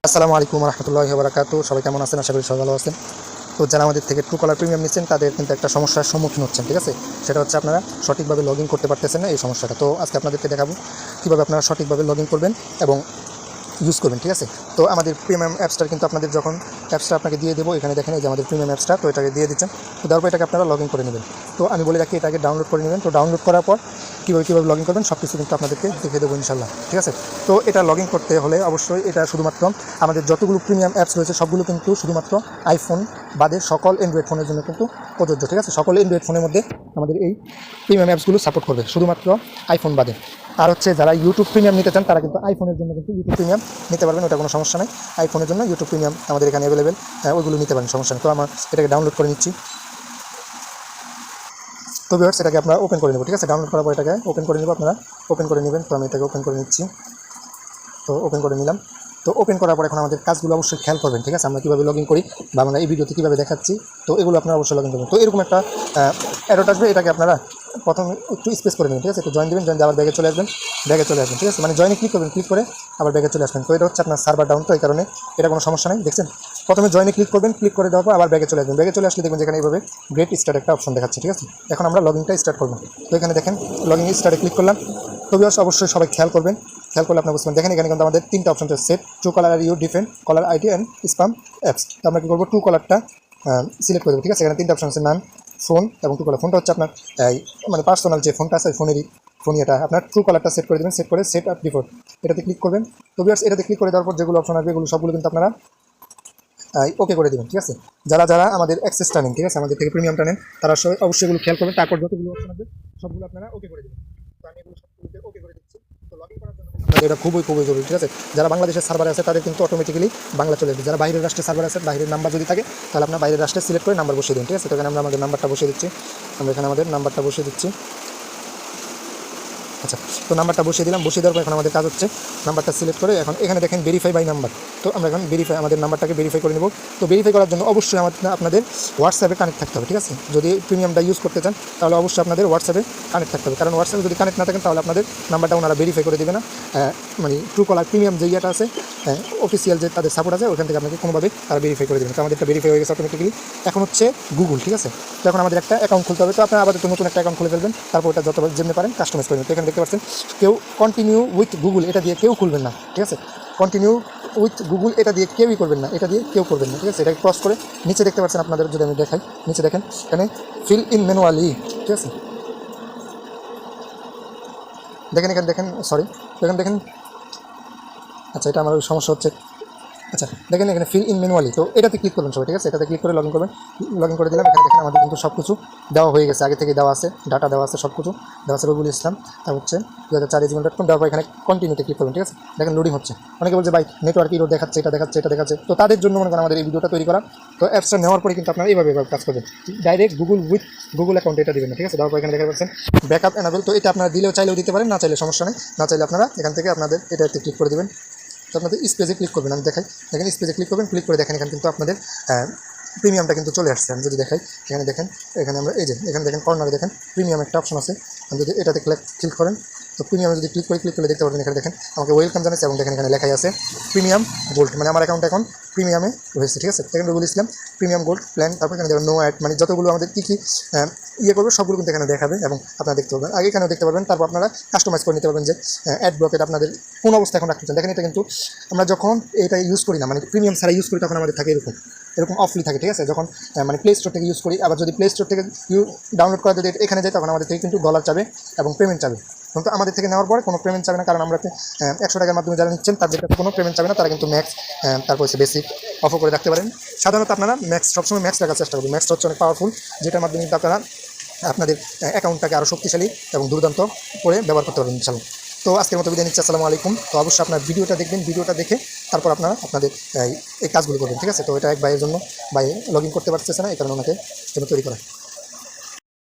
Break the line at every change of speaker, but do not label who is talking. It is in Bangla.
আসসালামু আলাইকুম রহমতুল্লাহি ওয়া বারাকাতুহু। সবাই কেমন আছেন? আশা করি সবাই ভালো আছেন। তো যারা আমাদের থেকে ট্রুকলার প্রিমিয়াম নিচ্ছেন তাদের কিন্তু একটা সমস্যার সম্মুখীন হচ্ছেন, ঠিক আছে? সেটা হচ্ছে আপনারা সঠিকভাবে লগ ইন করতে পারতেছেন না, এই সমস্যাটা। তো আজকে আপনাদেরকে দেখাবো কীভাবে আপনারা সঠিকভাবে লগ ইন করবেন এবং ইউজ করবেন, ঠিক আছে? তো আমাদের প্রিমিয়াম অ্যাপসটার কিন্তু আপনাদের যখন অ্যাপসটা আপনাকে দিয়ে দেবো, এখানে দেখেন এই যে আমাদের প্রিমিয়াম অ্যাপসটা, তো এটাকে দিয়ে দিচ্ছেন। তো তারপর এটাকে আপনারা লগ ইন করে নেবেন। তো আমি বলে রাখি এটাকে ডাউনলোড করে নেবেন। তো ডাউনলোড করার পর কীভাবে লগ ইন করবেন সব কিছু কিন্তু আপনাদেরকে দেখে দেবো ইনশাল্লাহ, ঠিক আছে? তো এটা লগ ইন করতে হলে অবশ্যই এটা শুধুমাত্র আমাদের যতগুলো প্রিমিয়াম অ্যাপস রয়েছে সবগুলো কিন্তু শুধুমাত্র আইফোন বাদে সকল অ্যান্ড্রয়েড ফোনের জন্য কিন্তু প্রযোজ্য, ঠিক আছে? সকল অ্যান্ড্রয়েড ফোনের মধ্যে আমাদের এই প্রিমিয়াম অ্যাপসগুলো সাপোর্ট করবে, শুধুমাত্র আইফোন বাদে। আর হচ্ছে যারা ইউটিউব প্রিমিয়াম নিতে চান তারা কিন্তু আইফোনের জন্য কিন্তু ইউটিউব প্রিমিয়াম নিতে পারবেন, ওটা কোনো সমস্যা নেই। আইফোনের জন্য ইউটিউব প্রিমিয়াম আমাদের এখানে অ্যাভেলেবেল, ওইগুলো নিতে পারেন, সমস্যা নেই। তো আমার এটাকে ডাউনলোড করে নিচ্ছি। তো ভিউয়ার্স এটাকে আপনারা ওপেন করে নেব, ঠিক আছে? ডাউনলোড করার পর এটাকে ওপেন করে নেব, আপনারা ওপেন করে নেবেন। তো আমি এটাকে ওপেন করে নিচ্ছি। তো ওপেন করে নিলাম। তো ওপেন করার পর এখন আমাদের কাজগুলো অবশ্যই খেয়াল করবেন, ঠিক আছে? আমরা কীভাবে লগ ইন করি বা আমরা এই ভিডিওতে কীভাবে দেখাচ্ছি, তো এগুলো আপনারা অবশ্যই লগ ইন করবেন। তো এরকম একটা অ্যাডট আসবে, এটাকে আপনারা প্রথমে একটু স্পেস করে নেবেন, ঠিক আছে? একটু জয়েন দেবেন, জয়েন দিয়ে আবার ব্যাগে চলে আসবেন, ঠিক আছে? মানে জয়েনে ক্লিক করবেন, ক্লিক করে আবার ব্যাগে চলে আসবেন। তো এটা হচ্ছে আপনার সার্ভার ডাউন, তো এই কারণে এটা কোনো সমস্যা নেই। দেখছেন, প্রথমে জয়েনে ক্লিক করবেন, ক্লিক করে দেওয়ার পর আবার ব্যাগে চলে আসবেন। ব্যাগে চলে আসলে দেখবেন যেখানে এইভাবে গ্রেট স্টার্ট একটা অপশন দেখাচ্ছে, ঠিক আছে? এখন আমরা লগ ইনটা স্টার্ট করবো। তো এখানে দেখেন লগ ইন স্টার্টে ক্লিক করলাম। তো ভিউয়ার্স অবশ্যই সবাই খেয়াল করবেন, খেয়াল করলে আপনার বুঝবেন। দেখেন এখানে কিন্তু আমাদের তিনটা অপশন আছে, সেট, ট্রুকলার আর ইউ, defend, caller ID and spam apps. তো আমরা কী করবো, ট্রুকলারটা সিলেক্ট করে দেবো, ঠিক আছে? এখানে তিনটা অপশন আছে, নাম, ফোন এবং ট্রুকলার। ফোনটা হচ্ছে আপনার মানে পার্সোনাল যে ফোনটা আছে ফোনেরই এটা আপনার ট্রুকলারটা সেট করে দেবেন, সেট করে সেট আপ ডিফল্ট এটাতে ক্লিক করবেন। তো ভিউয়ার্স এটাতে ক্লিক করে দেওয়ার পর যেগুলো অপশন আসবে এগুলো সবগুলো কিন্তু আপনারা ওকে করে দেবেন, ঠিক আছে? যারা আমাদের অ্যাক্সেসটা নেন, ঠিক আছে, আমাদের থেকে প্রিমিয়ামটা নেন, তারা অবশ্যই এগুলো খেয়াল করবেন। তারপর যতগুলো অপশন আসবে সবগুলো আপনারা ওকে করে দেবেন। তো আমি এগুলো সবগুলোতে ওকে করে দিচ্ছি। তো লগ ইন করার জন্য আপনাদের এটা খুবই জরুরি, ঠিক আছে? যারা বাংলাদেশের সার্ভারে আছে তাদের কিন্তু অটোমেটিক্যালি বাংলা চলে যাবে। যারা বাইরের রাষ্ট্রের সার্ভার আছে, বাইরের নাম্বার যদি থাকে তাহলে আপনার বাইরের রাষ্ট্রে সিলেক্ট করে নাম্বার বসিয়ে দিন, ঠিক আছে? তো এখানে আমরা আমাদের নাম্বারটা বসিয়ে দিচ্ছি। আমরা এখানে আমাদের নাম্বারটা বসিয়ে দিচ্ছি। আচ্ছা, তো নাম্বারটা বসিয়ে দিলাম। বসিয়ে দেওয়ার পর এখন আমাদের কাজ হচ্ছে নাম্বারটা সিলেক্ট করে এখন এখানে দেখেন ভেরিফাই বাই নাম্বার। তো আমরা এখন আমাদের নাম্বারটাকে ভেরিফাই করে নেব। তো ভেরিফাই করার জন্য অবশ্যই আপনাদের হোয়াটসঅ্যাপে কানেক্ট থাকতে হবে, ঠিক আছে? যদি প্রিমিয়ামটা ইউজ করতে চান তাহলে অবশ্যই আপনাদের হোয়াটসঅ্যাপে কানেক্ট থাকতে হবে, কারণ হোয়াটসঅ্যাপে যদি কানেক্ট না থাকেন তাহলে আপনাদের নাম্বারটা ওনারা ভেরিফাই করে দেবে না। মানে ট্রুকলার প্রিমিয়াম যে ইয়েটা আছে, অফিসিয়াল যে তাদের সাপোর্ট আছে, ওখান থেকে আপনাকে কোনোভাবে তারা ভেরিফাই করে দেবেন। তো আমাদের একটা ভেরিফাই হয়ে গেছে অটোমেটিক্যালি। এখন হচ্ছে গুগল, ঠিক আছে? তো এখন আমাদের একটা অ্যাকাউন্ট খুলতে হবে। তো আপনারা আবার নতুন একটা অ্যাকাউন্ট খুলে ফেলবেন, তারপর ওটা যতবার যেমনি পারেন কাস্টমাইজ করে নেবেন। তো এখানে দেখতে পাচ্ছেন কেউ কন্টিনিউ উইথ গুগল এটা দিয়ে কেউ খুলবেন না, ঠিক আছে? কন্টিনিউ উইথ গুগল এটা দিয়ে কেউই করবেন না, এটা দিয়ে কেউ করবেন না, ঠিক আছে? এটাকে ক্রস করে নিচে দেখতে পাচ্ছেন, আপনাদের যদি আমি দেখাই, নিচে দেখেন এখানে ফিল ইন ম্যানুয়ালি, ঠিক আছে? দেখেন এখানে দেখেন, সরি, এখানে দেখেন। আচ্ছা, এটা আমার সমস্যা হচ্ছে। আচ্ছা, দেখেন এখানে ফিল ইন ম্যানুয়ালি, তো এটাতে ক্লিক করবেন সবাই, ঠিক আছে? এটাতে ক্লিক করে লগ ইন করবেন। লগ ইন করে দিলাম। এখানে দেখেন আমাদের কিন্তু সব কিছু দেওয়া হয়ে গেছে, আগে থেকে দেওয়া আছে, ডাটা দেওয়া আছে, সব কিছু দেওয়া আছে। রবিউল ইসলাম, তা হচ্ছে 2004@gmail.com দেওয়ার পর এখানে কন্টিনিউতে ক্লিক করবেন, ঠিক আছে? দেখেন লোডিং হচ্ছে। অনেকে বলছে ভাই নেটওয়ার্ক ইরো দেখাচ্ছে, এটা দেখাচ্ছে। তো তাদের জন্য মনে করেন আমাদের এই ভিডিওটা তৈরি করা। তো অ্যাপসটা নেওয়ার পরে কিন্তু আপনারা এইভাবে কাজ করবেন, ডাইরেক্ট গুগল অ্যাকাউন্টে এটা দেবেন, ঠিক আছে? দেওয়ার পর এখানে দেখতে পাচ্ছেন ব্যাকআপ এনাবেল। তো এটা আপনারা দিলেও চাইলেও দিতে পারেন, না চাইলে সমস্যা নেই। না চাইলে আপনারা এখান থেকে আপনাদের এটাতে ক্লিক করে দেবেন। তো আপনাদের স্পেসে ক্লিক করবেন, আমি দেখাই। দেখেন স্পেসে ক্লিক করবেন, ক্লিক করে দেখেন এখানে কিন্তু আপনাদের প্রিমিয়ামটা কিন্তু চলে আসছে। আমি যদি দেখাই, এখানে দেখেন, এখানে আমরা এই যে এখানে দেখেন কর্নারে দেখেন প্রিমিয়াম একটা অপশন আছে। আমি যদি এটাতে ক্লিক করেন, তো প্রিমিয়ামে যদি ক্লিক করলে দেখতে পারবেন এখানে দেখেন আমাকে ওয়েলকাম জানাচ্ছে এবং দেখেন এখানে লেখাই আছে প্রিমিয়াম গোল্ড, মানে আমার অ্যাকাউন্ট এখন প্রিমিয়ামে রয়েছে, ঠিক আছে? দেখেন Rabiul Islam premium gold plan. তারপর এখানে দেখবেন নো অ্যাড, মানে যতগুলো আমাদের কী ইয়ে করবে সবগুলো কিন্তু এখানে দেখাবে এবং আপনারা দেখতে পাবেন, আগে এখানেও দেখতে পারবেন। তারপর আপনারা কাস্টমাইজ করে নিতে পারবেন যে অ্যাড ব্লকেট আপনাদের কোন অবস্থা এখন রাখতে চান। দেখেন এটা কিন্তু আমরা যখন এটা ইউজ করি না, মানে প্রিমিয়াম ছাড়া ইউজ করি, তখন আমাদের থাকে এরকম অফলি থাকে, ঠিক আছে? যখন মানে প্লে স্টোর থেকে ইউজ করি, আবার যদি প্লে স্টোর থেকে ডাউনলোড করা যদি এখানে যায় তখন আমাদের থেকে কিন্তু ডলার চাবে এবং পেমেন্ট চাবে। কিন্তু আমাদের থেকে নেওয়ার পরে কোনো পেমেন্ট চাবে না, কারণ আমরা 100 টাকার মাধ্যমে যারা নিচ্ছেন তাদের কাছে কোনো পেমেন্ট চাবে না। তারা কিন্তু ম্যাক্স, তারপর হচ্ছে বেসিক অফও করে রাখতে পারেন। সাধারণত আপনারা সবসময় ম্যাক্স রাখার চেষ্টা করবেন। ম্যাক্সটা হচ্ছে অনেক পাওয়ারফুল, যেটার মাধ্যমে কিন্তু আপনারা আপনাদের অ্যাকাউন্টটাকে আরও শক্তিশালী এবং দুর্দান্ত করে ব্যবহার করতে পারবেন ইনশাআল্লাহ। তো আজকের মতো বিদায় নিচ্ছি। আসসালামু আলাইকুম। তো অবশ্যই আপনার ভিডিওটা দেখবেন, ভিডিওটা দেখে তারপর আপনারা আপনাদের এই কাজগুলো করবেন, ঠিক আছে? তো এটা এক ভাইয়ের জন্য, ভাই লগ ইন করতে পারতেছে না, এই কারণে ওনাকে জন্য তৈরি করা।